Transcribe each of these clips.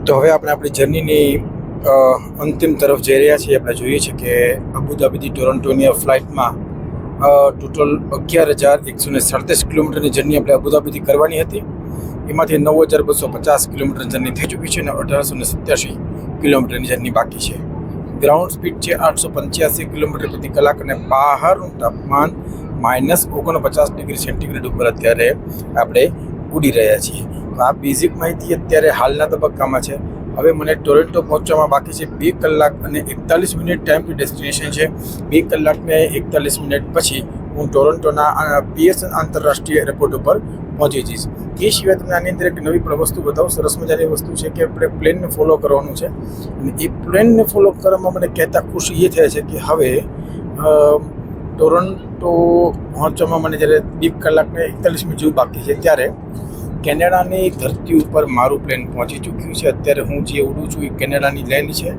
તો હવે આપણે આપણી જર્નીની અંતિમ તરફ જઈ રહ્યા છીએ. આપણે જોઈએ છીએ કે અબુધાબીથી ટોરન્ટોની ફ્લાઇટમાં ટોટલ 11,137 કિલોમીટરની જર્ની આપણે અબુધાબીથી કરવાની હતી. એમાંથી 9,250 કિલોમીટર જર્ની થઈ ચૂકી છે અને 1,887 કિલોમીટરની જર્ની બાકી છે. ગ્રાઉન્ડ સ્પીડ છે 885 કિલોમીટર પ્રતિ કલાક અને બહારનું તાપમાન -49 ડિગ્રી સેન્ટીગ્રેડ ઉપર અત્યારે આપણે ઉડી રહ્યા છીએ. તો આ બેઝિક માહિતી અત્યારે હાલના તબક્કામાં છે. હવે મને ટોરન્ટો પહોંચવામાં બાકી છે 2 કલાક અને 41 મિનિટ ટાઈમ ટુ ડેસ્ટિનેશન છે. 2 કલાક ને 41 મિનિટ પછી હું ટોરન્ટોના પીએસએન આંતરરાષ્ટ્રીય એરપોર્ટ ઉપર પહોંચી જઈશ. એ સિવાય તમને આની અંદર એક નવી વસ્તુ બતાવું. સરસ મજાની વસ્તુ છે કે આપણે પ્લેનને ફોલો કરવાનું છે અને એ પ્લેનને ફોલો કરવામાં મને કહેતા ખુશી એ થાય છે કે હવે ટોરન્ટો પહોંચવામાં મને જ્યારે 2 કલાક ને 41 મિનિટ જેવું બાકી છે ત્યારે કેનેડાની ધરતી ઉપર મારું પ્લેન પહોંચી ચૂક્યું છે. અત્યારે હું જે ઉડું છું એ કેનેડાની લેન્ડ છે.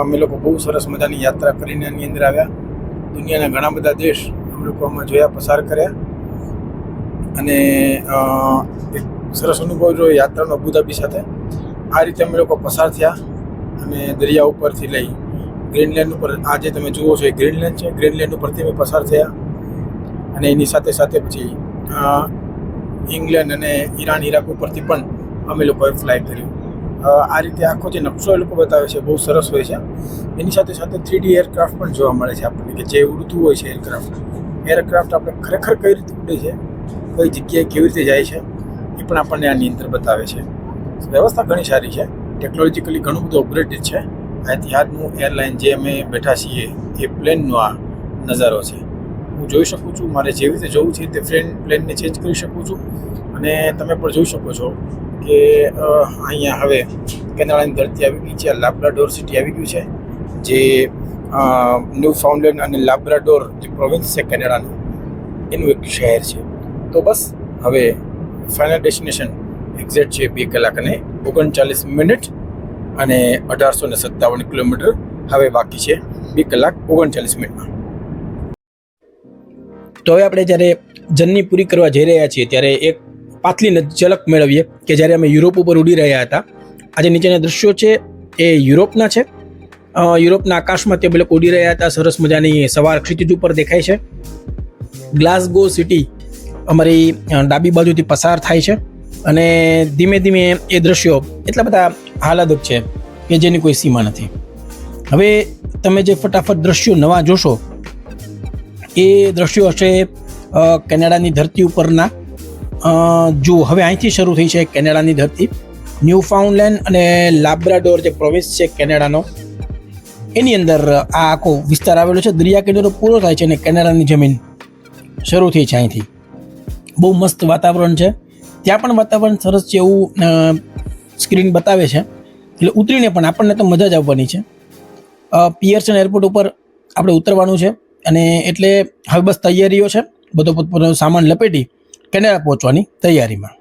અમે લોકો બહુ સરસ મજાની યાત્રા કરીને આની અંદર આવ્યા. દુનિયાના ઘણા બધા દેશ અમે લોકો આમાં જોયા, પસાર કર્યા અને એક સરસ અનુભવ રહ્યો યાત્રાનો અબુધાબી સાથે. આ રીતે અમે લોકો પસાર થયા અને દરિયા ઉપરથી લઈ ગ્રીનલેન્ડ ઉપર, આ જે તમે જુઓ છો એ ગ્રીનલેન્ડ છે. ગ્રીનલેન્ડ ઉપરથી અમે પસાર થયા અને એની સાથે સાથે પછી ઇંગ્લેન્ડ અને ઈરાન, ઈરાક ઉપરથી પણ અમે લોકોએ ફ્લાય કર્યું. આ રીતે આખો જે નકશો એ લોકો બતાવે છે બહુ સરસ હોય છે. એની સાથે સાથે 3D એરક્રાફ્ટ પણ જોવા મળે છે આપણને, કે જે ઉડતું હોય છે એરક્રાફ્ટ આપણે ખરેખર કઈ રીતે ઉડે છે, કઈ જગ્યાએ કેવી રીતે જાય છે એ પણ આપણને આની અંદર બતાવે છે. વ્યવસ્થા ઘણી સારી છે, ટેકનોલોજીકલી ઘણું બધું અપગ્રેડેડ છે. એતિહાદનું એરલાઇન જે અમે બેઠા છીએ એ પ્લેનનો આ નજારો છે. હું જોઈ શકું છું, મારે જેવી રીતે જવું છે તે પ્લેનને ચેન્જ કરી શકું છું અને તમે પણ જોઈ શકો છો કે અહીંયા હવે કેનેડાની ધરતી આવી ગઈ છે. લાબ્રાડોર સિટી આવી ગયું છે, જે ન્યૂ ફાઉન્ડલેન્ડ અને લાબ્રાડોર જે પ્રોવિન્સ છે કેનેડાનું, એનું એક શહેર છે. તો બસ હવે ફાઇનલ ડેસ્ટિનેશન એક્ઝેક્ટ છે 2 કલાક અને 39 મિનિટ અને 1,857 કિલોમીટર હવે બાકી છે 2 કલાક 39 મિનિટમાં. તો હવે આપણે જ્યારે જર્ની પૂરી કરવા જઈ રહ્યા છીએ ત્યારે એક પાતળી ઝલક મેળવીએ કે જ્યારે અમે યુરોપ ઉપર ઉડી રહ્યા હતા. આજે નીચેના દૃશ્યો છે એ યુરોપના છે. યુરોપના આકાશમાં તે લોકો ઉડી રહ્યા હતા. સરસ મજાની સવાર ક્ષિતિજ ઉપર દેખાય છે. ગ્લાસગો સિટી અમારી ડાબી બાજુથી પસાર થાય છે અને ધીમે ધીમે એ દ્રશ્યો એટલા બધા આહલાદક છે કે જેની કોઈ સીમા નથી. હવે તમે જે ફટાફટ દ્રશ્યો નવા જોશો એ દ્રશ્યો હશે કેનેડાની ધરતી ઉપરના. જુઓ, હવે અહીંથી શરૂ થઈ છે કેનેડાની ધરતી. ન્યૂ ફાઉન્ડલેન્ડ અને લાબ્રાડોર જે પ્રોવિન્સ છે કેનેડાનો, એની અંદર આ આખો વિસ્તાર આવેલો છે. દરિયા કિનારો પૂરો થાય છે અને કેનેડાની જમીન શરૂ થઈ છે અહીંથી. બહુ મસ્ત વાતાવરણ છે. ત્યાં પણ વાતાવરણ સરસ છે એવું સ્ક્રીન બતાવે છે. એટલે ઉતરીને પણ આપણને તો મજા જ આવવાની છે. પીયર્સન એરપોર્ટ ઉપર આપણે ઉતરવાનું છે અને એટલે હવે બસ તૈયારીઓ છે. બધો પોતપોતાનો સામાન લપેટી કેનેડા પહોંચવાની તૈયારીમાં.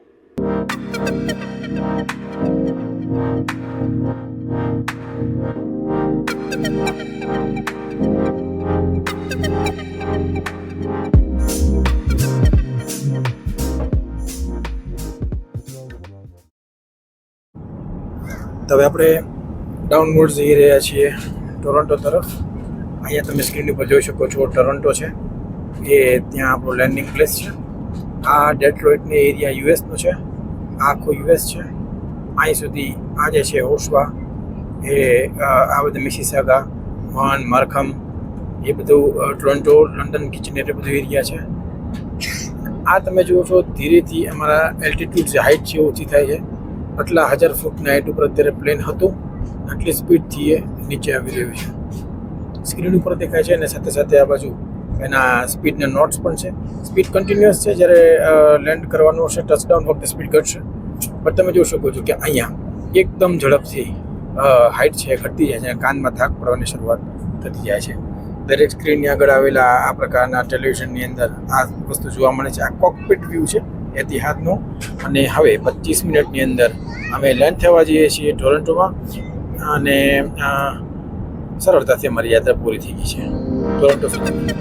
તો હવે આપણે ડાઉનવર્ડ જઈ રહ્યા છીએ ટોરન્ટો તરફ. અહીંયા તમે સ્ક્રીન ઉપર જોઈ શકો છો ટોરન્ટો છે, એ ત્યાં આપણો લેન્ડિંગ પ્લેસ છે. આ ડેટ્રોઇટની એરિયા યુએસનો છે. આ આખો યુએસ છે. અહીં સુધી આ જે છે ઓસ્વા, એ આ બધા મિસિસાગા, વાન, માર્ખમ, એ બધું ટોરન્ટો, લંડન, કિચનર, એ બધું એરિયા છે. આ તમે જુઓ છો ધીરેથી અમારા એલ્ટિટ્યૂડ જે હાઇટ છે ઓછી થાય છે. આટલા 1000 ફૂટની હાઇટ ઉપર અત્યારે પ્લેન હતું, આટલી સ્પીડથી એ નીચે આવી રહ્યું છે. સ્ક્રીન ઉપર દેખાય છે અને સાથે સાથે આ બાજુ એના સ્પીડના નોટ્સ પણ છે. સ્પીડ કન્ટિન્યુઅસ છે. જ્યારે લેન્ડ કરવાનું હશે ટચડાઉન વખતે સ્પીડ ઘટશે. પણ તમે જોઈ શકો છો કે અહીંયા એકદમ ઝડપથી હાઇટ છે ઘટતી જાય છે, કાનમાં થાક પડવાની શરૂઆત થતી જાય છે. દરેક સ્ક્રીનની આગળ આવેલા આ પ્રકારના ટેલિવિઝનની અંદર આ વસ્તુ જોવા મળે છે. આ કોકપિટ વ્યૂ છે એતિહાદનો. અને હવે 25 મિનિટની અંદર અમે લેન્ડ થવા જઈએ છીએ ટોરન્ટોમાં અને સરળતાથી અમારી યાત્રા પૂરી થઈ ગઈ છે ટોરન્ટો સુધી.